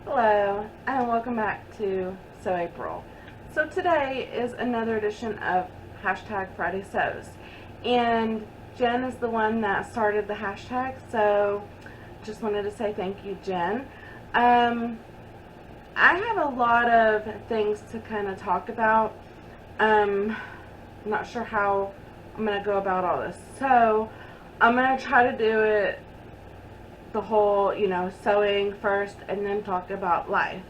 Hello, and welcome back to So April. So today is another edition of #Fridaysews, and Jen is the one that started the hashtag, so just wanted to say thank you, Jen. I have a lot of things to kind of talk about. I'm not sure how I'm going to go about all this, so I'm going to try to do it the whole, sewing first and then talk about life.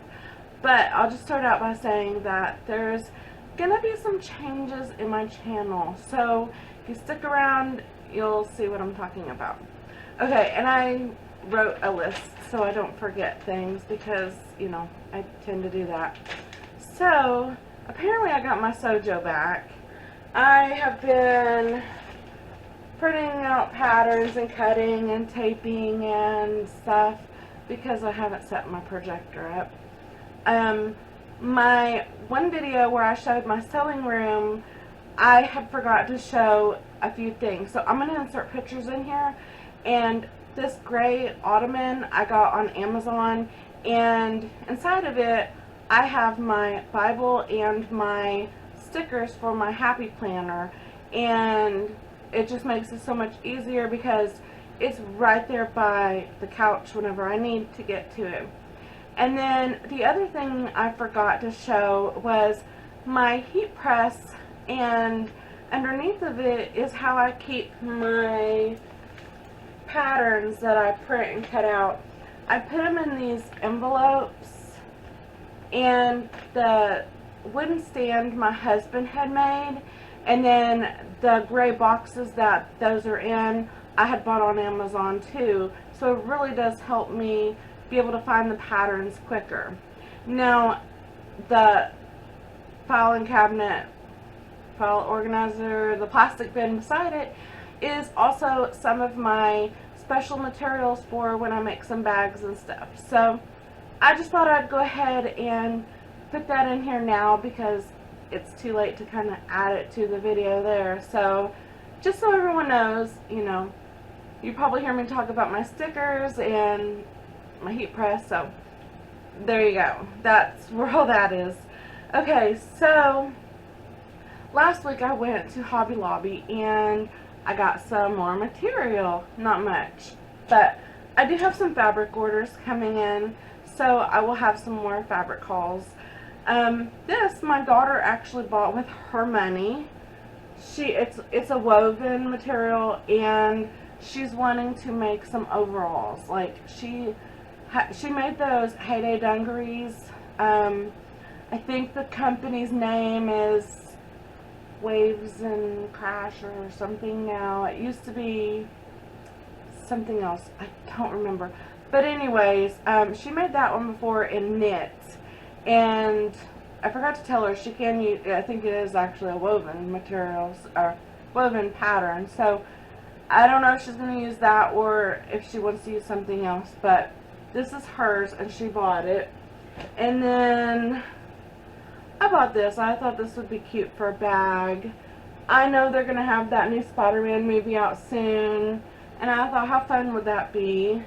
But I'll just start out by saying that there's gonna be some changes in my channel. So if you stick around, you'll see what I'm talking about. Okay, and I wrote a list so I don't forget things because, I tend to do that. So apparently I got my Sojo back. I have been printing out patterns and cutting and taping and stuff because I haven't set my projector up. My one video where I showed my sewing room, I had forgot to show a few things. So I'm going to insert pictures in here. And this gray ottoman I got on Amazon, and inside of it I have my Bible and my stickers for my Happy Planner, and it just makes it so much easier because it's right there by the couch whenever I need to get to it. And then the other thing I forgot to show was my heat press, and underneath of it is how I keep my patterns that I print and cut out. I put them in these envelopes, and the wooden stand my husband had made, and then the gray boxes that those are in, I had bought on Amazon too. So it really does help me be able to find the patterns quicker. Now, the filing cabinet, file organizer, the plastic bin beside it is also some of my special materials for when I make some bags and stuff. So I just thought I'd go ahead and put that in here now because it's too late to kind of add it to the video there. So just so everyone knows, you probably hear me talk about my stickers and my heat press, so there you go. That's where all that is. Okay, so last week I went to Hobby Lobby and I got some more material. Not much, but I do have some fabric orders coming in, so I will have some more fabric hauls. This my daughter actually bought with her money. It's a woven material, and she's wanting to make some overalls. Like she made those Heyday dungarees. I think the company's name is Waves and Crash or something now. It used to be something else. I don't remember. But anyways, she made that one before in knit. And I forgot to tell her she can use, I think it is actually a woven materials, or woven pattern. So I don't know if she's going to use that or if she wants to use something else. But this is hers and she bought it. And then I bought this. I thought this would be cute for a bag. I know they're going to have that new Spider-Man movie out soon. And I thought, how fun would that be?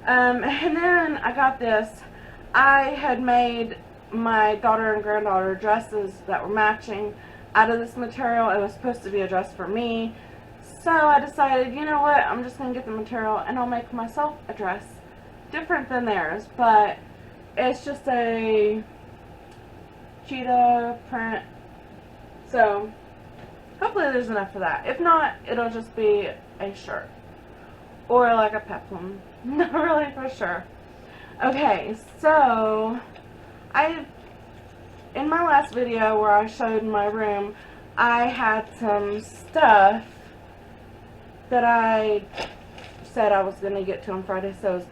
And then I got this. I had made my daughter and granddaughter dresses that were matching out of this material. It was supposed to be a dress for me. So I decided, you know what, I'm just going to get the material and I'll make myself a dress different than theirs. But it's just a cheetah print. So hopefully there's enough for that. If not, it'll just be a shirt. Or like a peplum. Not really for sure. Okay, so in my last video where I showed my room, I had some stuff that I said I was going to get to on Fridaysews.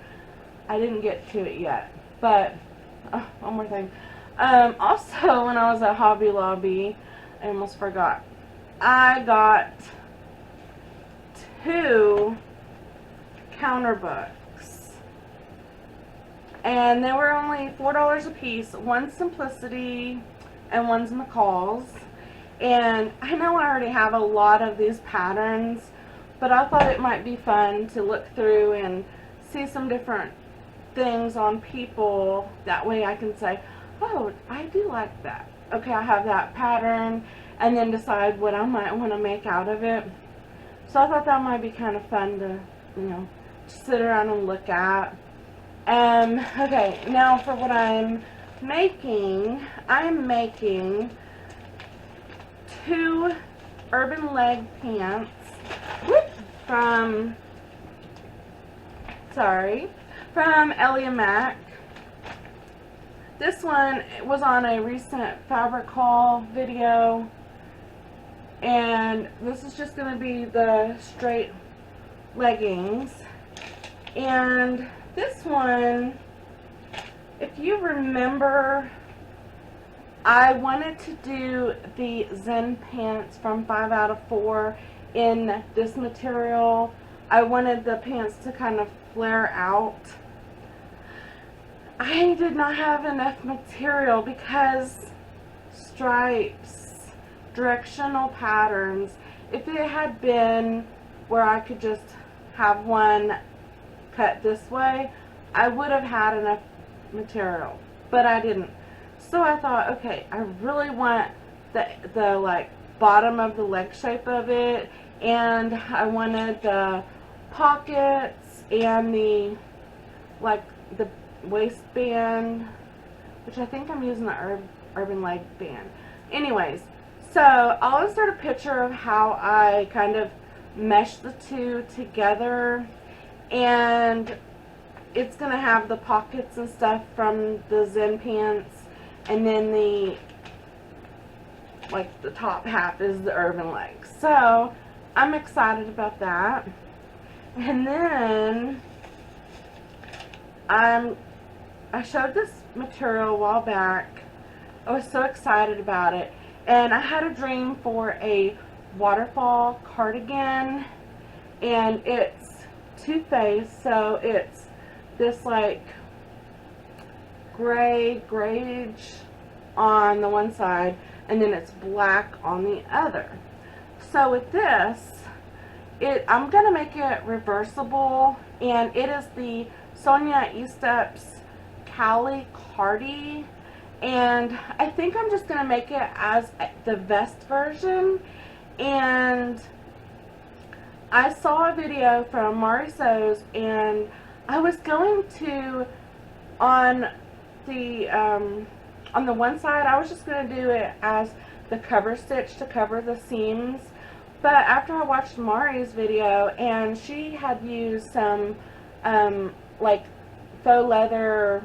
I didn't get to it yet, but one more thing. Also, when I was at Hobby Lobby, I almost forgot, I got 2 counter books. And they were only $4 a piece. One's Simplicity and one's McCall's. And I know I already have a lot of these patterns, but I thought it might be fun to look through and see some different things on people. That way I can say, oh, I do like that. Okay, I have that pattern, and then decide what I might want to make out of it. So I thought that might be kind of fun to, you know, sit around and look at. Okay, now for what I'm making two urban leg pants from Ellie and Mac. This one was on a recent fabric haul video, and this is just going to be the straight leggings. And this one, if you remember, I wanted to do the Zen Pants from 5 out of 4 in this material. I wanted the pants to kind of flare out. I did not have enough material because stripes, directional patterns, if it had been where I could just have one cut this way, I would have had enough material, but I didn't. So I thought, okay, I really want the like bottom of the leg shape of it, and I wanted the pockets and the like the waistband, which I think I'm using the urban leg band. Anyways, so I'll insert a picture of how I kind of mesh the two together, and it's gonna have the pockets and stuff from the Zen Pants, and then the top half is the urban legs. So I'm excited about that. And then I showed this material a while back. I was so excited about it, and I had a dream for a waterfall cardigan, and it's two-faced, so it's this like grayish on the one side, and then it's black on the other. So with this, I'm gonna make it reversible, and it is the Sonia Estep Callie cardi, and I think I'm just gonna make it as the vest version. And I saw a video from Fridaysews, and I was going to on the one side, I was just going to do it as the cover stitch to cover the seams. But after I watched Mari's video, and she had used some like faux leather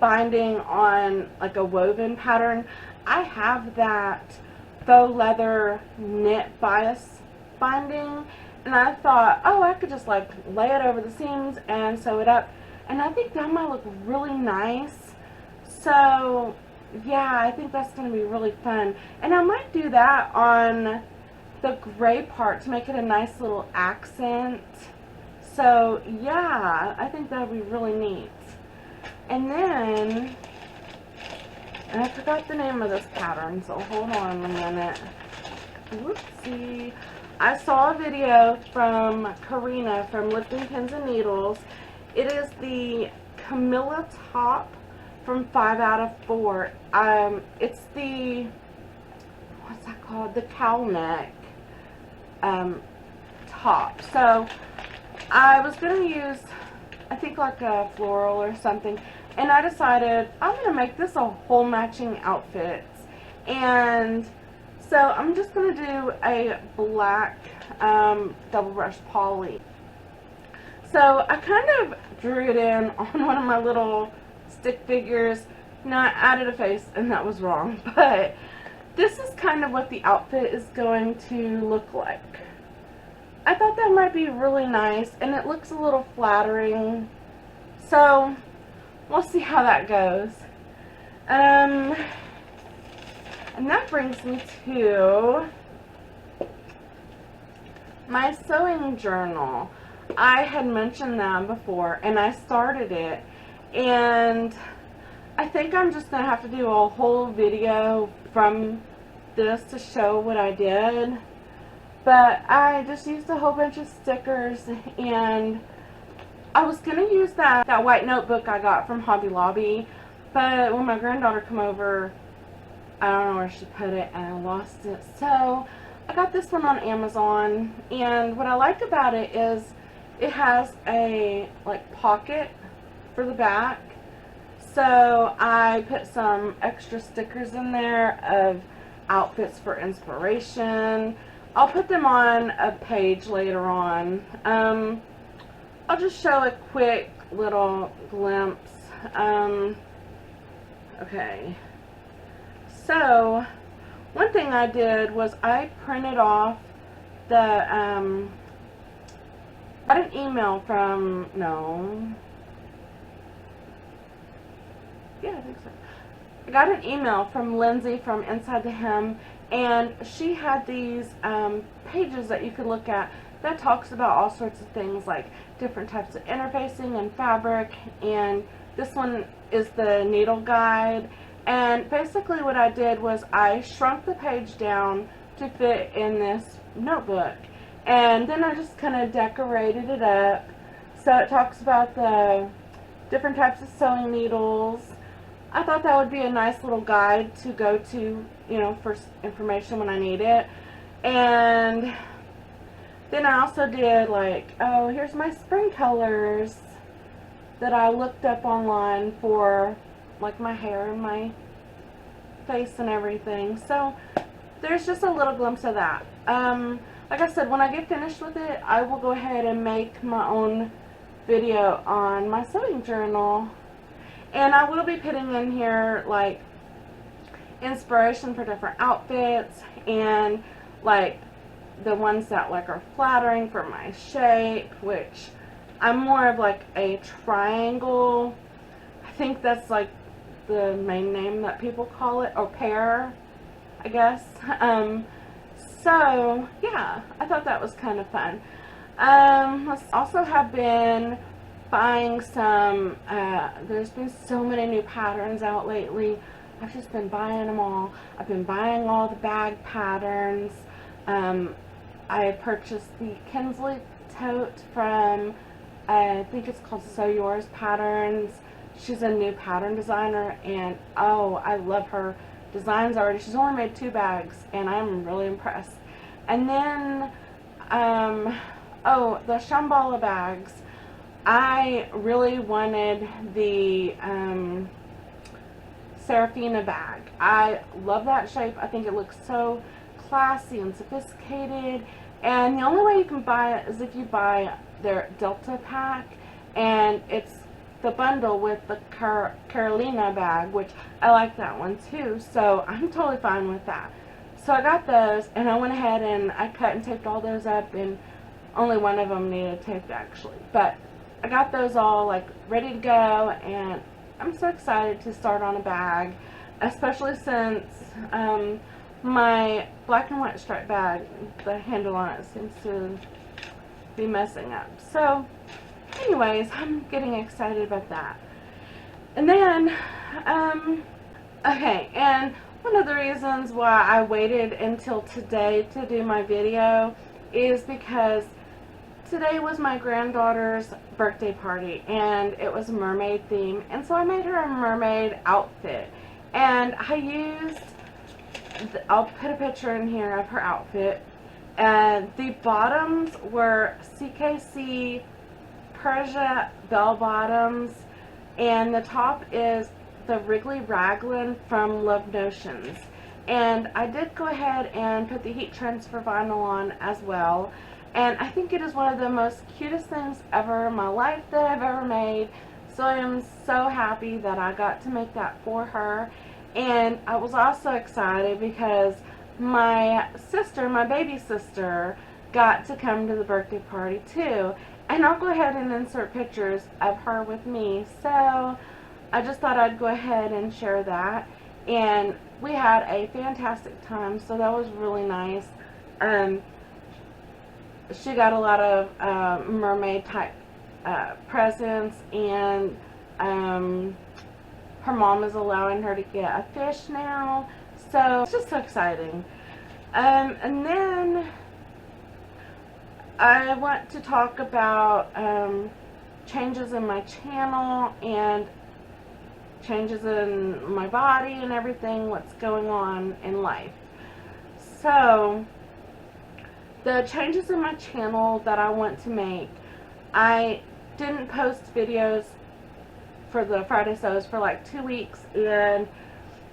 binding on like a woven pattern, I have that faux leather knit bias binding, and I thought, oh, I could just like lay it over the seams and sew it up, and I think that might look really nice. So yeah, I think that's going to be really fun, and I might do that on the gray part to make it a nice little accent. So yeah, I think that would be really neat. And then, and I forgot the name of this pattern, so hold on a minute. Whoopsie. I saw a video from Karolina from Lifting Pins and Needles. It is the Camilla top from 5 out of 4. It's the, what's that called? The cowl neck top. So I was going to use, I think like a floral or something, and I decided I'm going to make this a whole matching outfit. And so I'm just going to do a black double brush poly. So I kind of drew it in on one of my little stick figures. Now I added a face, and that was wrong, but this is kind of what the outfit is going to look like. I thought that might be really nice, and it looks a little flattering, so we'll see how that goes. And that brings me to my sewing journal. I had mentioned that before, and I started it, and I think I'm just going to have to do a whole video from this to show what I did. But I just used a whole bunch of stickers and I was going to use that white notebook I got from Hobby Lobby, but when my granddaughter came over, I don't know where she put it and I lost it. So I got this one on Amazon, and what I like about it is it has a like pocket for the back. So I put some extra stickers in there of outfits for inspiration. I'll put them on a page later on. I'll just show a quick little glimpse. Okay. So, one thing I did was I printed off the, got an email from, I think so. I got an email from Lindsay from Inside the Hem, and she had these pages that you could look at that talks about all sorts of things like different types of interfacing and fabric, and this one is the needle guide. And basically what I did was I shrunk the page down to fit in this notebook, and then I just kind of decorated it up. So it talks about the different types of sewing needles. I thought that would be a nice little guide to go to, for information when I need it. And then I also did like, oh, here's my spring colors that I looked up online for like my hair and my face and everything. So there's just a little glimpse of that. Like I said, when I get finished with it, I will go ahead and make my own video on my sewing journal. And I will be putting in here like inspiration for different outfits and like the ones that like are flattering for my shape, which I'm more of like a triangle. I think that's like the main name that people call it, or pear, I guess. So yeah, I thought that was kind of fun. Let's also have been buying some, there's been so many new patterns out lately. I've just been buying them all. I've been buying all the bag patterns. I purchased the Kensley tote from, I think it's called Sew Yours Patterns. She's a new pattern designer, and oh, I love her designs already. She's only made 2 bags, and I'm really impressed. And then, oh, the Shamballa bags. I really wanted the Serafina bag. I love that shape. I think it looks so classy and sophisticated. And the only way you can buy it is if you buy their Delta pack, and it's the bundle with the Karolina bag, which I like that one too. So I'm totally fine with that. So I got those, and I went ahead and I cut and taped all those up, and only one of them needed taped actually. But I got those all like ready to go, and I'm so excited to start on a bag, especially since my black and white striped bag, the handle on it seems to be messing up. So anyways, I'm getting excited about that. And then, okay, and one of the reasons why I waited until today to do my video is because today was my granddaughter's birthday party, and it was a mermaid theme, and so I made her a mermaid outfit. And I used, I'll put a picture in here of her outfit, and the bottoms were CKC Persea bell bottoms, and the top is the Wrigley Raglan from Love Notions. And I did go ahead and put the heat transfer vinyl on as well. And I think it is one of the most cutest things ever in my life that I've ever made. So I am so happy that I got to make that for her. And I was also excited because my sister, my baby sister, got to come to the birthday party too. And I'll go ahead and insert pictures of her with me. So I just thought I'd go ahead and share that. And we had a fantastic time, so that was really nice. She got a lot of mermaid type presents, and her mom is allowing her to get a fish now, so it's just so exciting. And then I want to talk about changes in my channel and changes in my body and everything, what's going on in life. So the changes in my channel that I want to make, I didn't post videos for the Fridaysews for like 2 weeks, and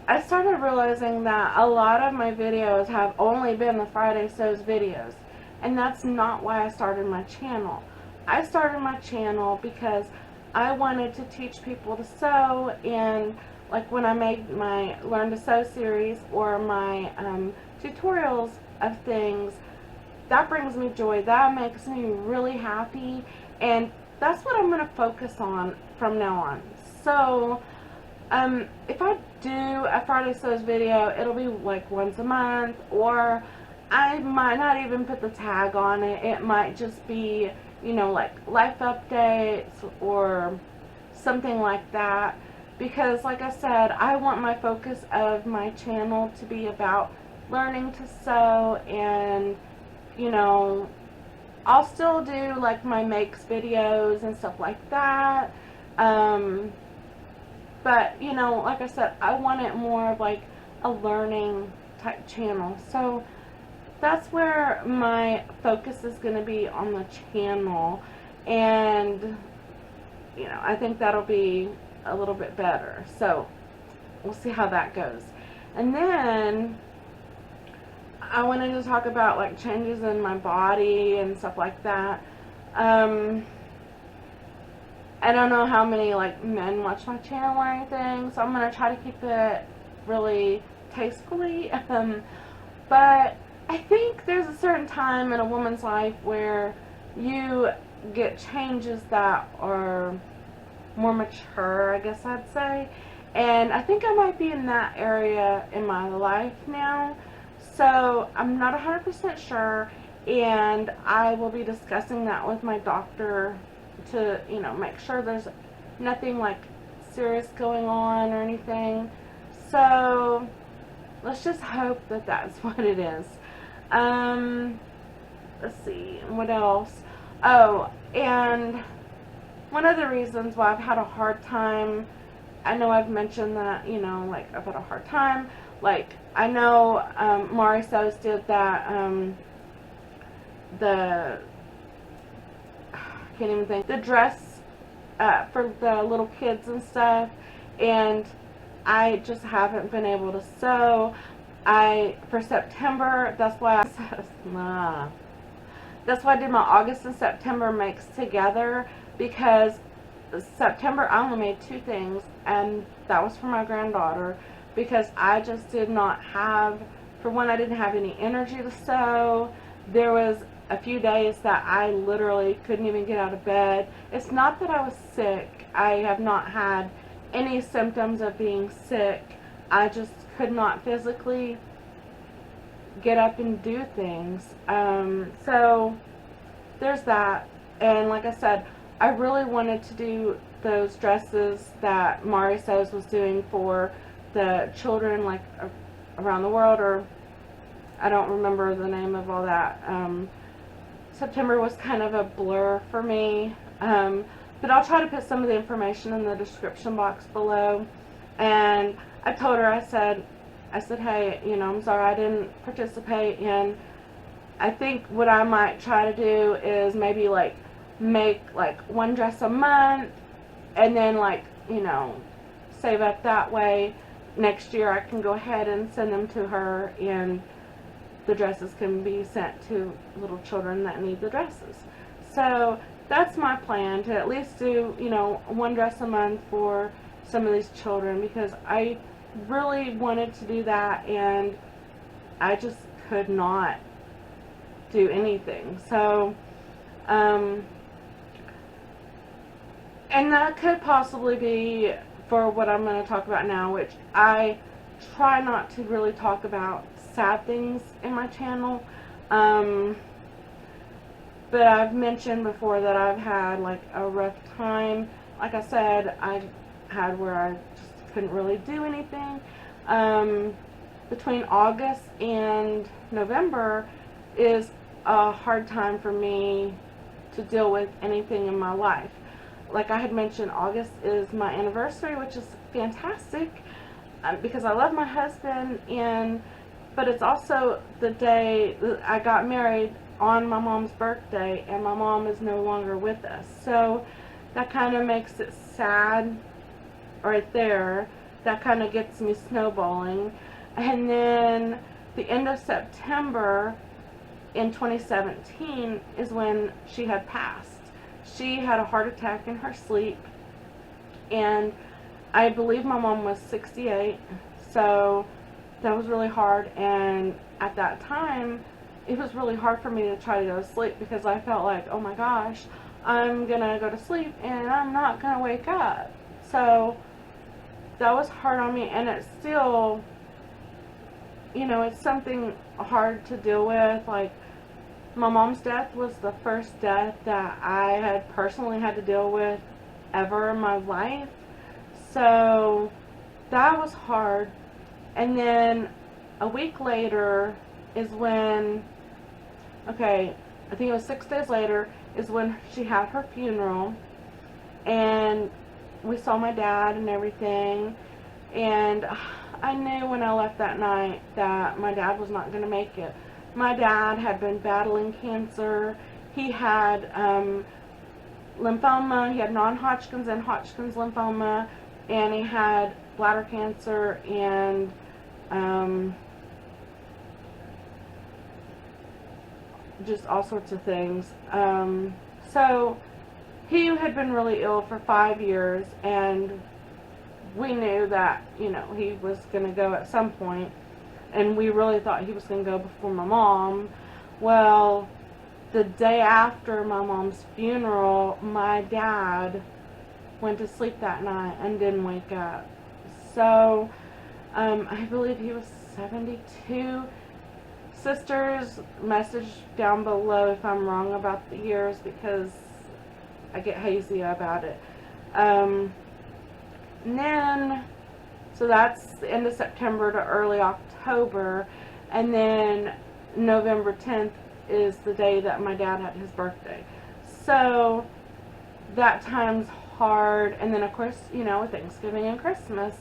I started realizing that a lot of my videos have only been the Fridaysews videos, and that's not why I started my channel. I started my channel because I wanted to teach people to sew, and like when I made my Learn to Sew series or my tutorials of things, that brings me joy, that makes me really happy, and that's what I'm going to focus on from now on. So if I do a Fridaysews video, it'll be like once a month, or I might not even put the tag on it. It might just be, you know, like life updates or something like that, because like I said, I want my focus of my channel to be about learning to sew, and you know, I'll still do like my makes videos and stuff like that, but you know, like I said, I want it more of like a learning type channel. So that's where my focus is going to be, on the channel, and you know, I think that'll be a little bit better. So we'll see how that goes. And then I wanted to talk about like changes in my body and stuff like that. I don't know how many like men watch my channel or anything, so I'm going to try to keep it really tastefully. But I think there's a certain time in a woman's life where you get changes that are more mature, I guess I'd say. And I think I might be in that area in my life now. So I'm not 100% sure, and I will be discussing that with my doctor to, you know, make sure there's nothing like serious going on or anything. So let's just hope that that's what it is. Let's see, what else? Oh, and one of the reasons why I've had a hard time, I know I've mentioned that, you know, like I've had a hard time, like I know Mari Sews did that, I can't even think, the dress for the little kids and stuff, and I just haven't been able to sew. For September, that's why I did my August and September makes together, because September I only made 2 things, and that was for my granddaughter, because I just did not have, for one, I didn't have any energy to sew. There was a few days that I literally couldn't even get out of bed. It's not that I was sick. I have not had any symptoms of being sick. I just could not physically get up and do things. So there's that. And like I said, I really wanted to do those dresses that Mari Sews was doing for the children, like around the world, or I don't remember the name of all that. September was kind of a blur for me, but I'll try to put some of the information in the description box below. And I told her, I said, hey, you know, I'm sorry I didn't participate, and I think what I might try to do is maybe like make like 1 dress a month, and then like, you know, save up that way. Next year I can go ahead and send them to her, and the dresses can be sent to little children that need the dresses. So that's my plan, to at least do, you know, 1 dress a month for some of these children, because I really wanted to do that, and I just could not do anything. So and that could possibly be for what I'm going to talk about now, which I try not to really talk about sad things in my channel, but I've mentioned before that I've had like a rough time. Like I said, I had where I just couldn't really do anything. Between August and November is a hard time for me to deal with anything in my life. like I had mentioned, August is my anniversary, which is fantastic because I love my husband, but it's also the day that I got married on my mom's birthday, and my mom is no longer with us. So that kind of makes it sad right there. That kind of gets me snowballing. And then the end of September in 2017 is when she had passed. She had a heart attack in her sleep, and I believe my mom was 68, so that was really hard. And at that time, it was really hard for me to try to go to sleep because I felt like, oh my gosh, I'm gonna go to sleep and I'm not gonna wake up. So that was hard on me, and it's still, you know, it's something hard to deal with. Like, my mom's death was the first death that I had personally had to deal with ever in my life. So that was hard. And then a week later is when, okay, I think it was 6 days later, is when she had her funeral. And we saw my dad and everything. And I knew when I left that night that my dad was not going to make it. My dad had been battling cancer. He had lymphoma. He had non-Hodgkin's and Hodgkin's lymphoma. And he had bladder cancer and just all sorts of things. So he had been really ill for 5 years, and we knew that, you know, he was going to go at some point, and we really thought he was going to go before my mom. Well, the day after my mom's funeral, my dad went to sleep that night and didn't wake up. So I believe he was 72. Sisters, message down below if I'm wrong about the years, because I get hazy about it. And then, so that's the end of September to early October, and then November 10th is the day that my dad had his birthday. So that time's hard. And then, of course, you know, with Thanksgiving and Christmas,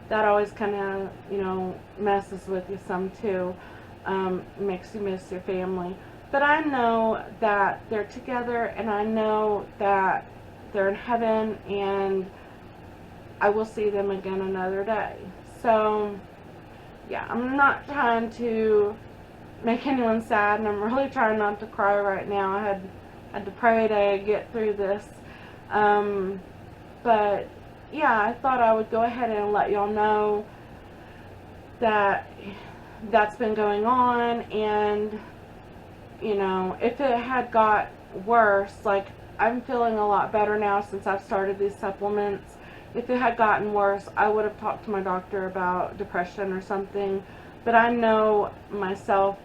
that always kind of, you know, messes with you some too. Makes you miss your family. But I know that they're together, and I know that they're in heaven, and I will see them again another day. So, yeah, I'm not trying to make anyone sad, and I'm really trying not to cry right now. I had to pray to get through this. But, yeah, I thought I would go ahead and let y'all know that that's been going on. And, you know, if it had got worse, like, I'm feeling a lot better now since I've started these supplements. If it had gotten worse, I would have talked to my doctor about depression or something. But I know myself,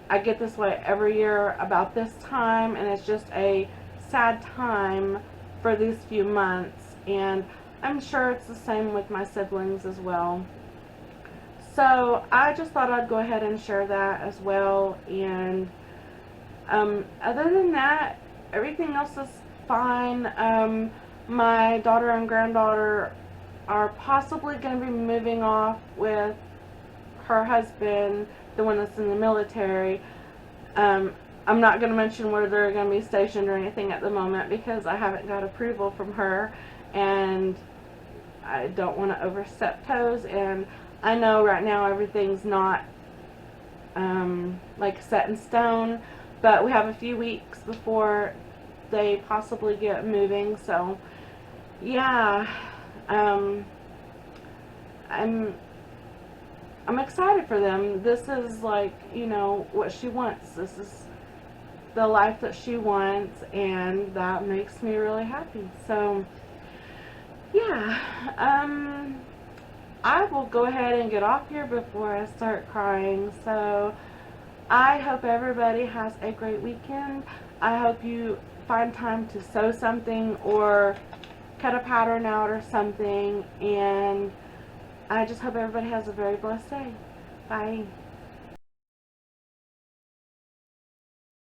I get this way every year about this time, and it's just a sad time for these few months. And I'm sure it's the same with my siblings as well. So I just thought I'd go ahead and share that as well. And other than that, everything else is fine. My daughter and granddaughter are possibly going to be moving off with her husband, the one that's in the military. I'm not going to mention where they're going to be stationed or anything at the moment because I haven't got approval from her, and I don't want to overstep toes. And I know right now everything's not like set in stone, but we have a few weeks before they possibly get moving. So yeah, I'm excited for them. This is, like, you know, what she wants. This is the life that she wants, and that makes me really happy. So yeah, I will go ahead and get off here before I start crying. So I hope everybody has a great weekend. I hope you find time to sew something or cut a pattern out or something, and I just hope everybody has a very blessed day. Bye.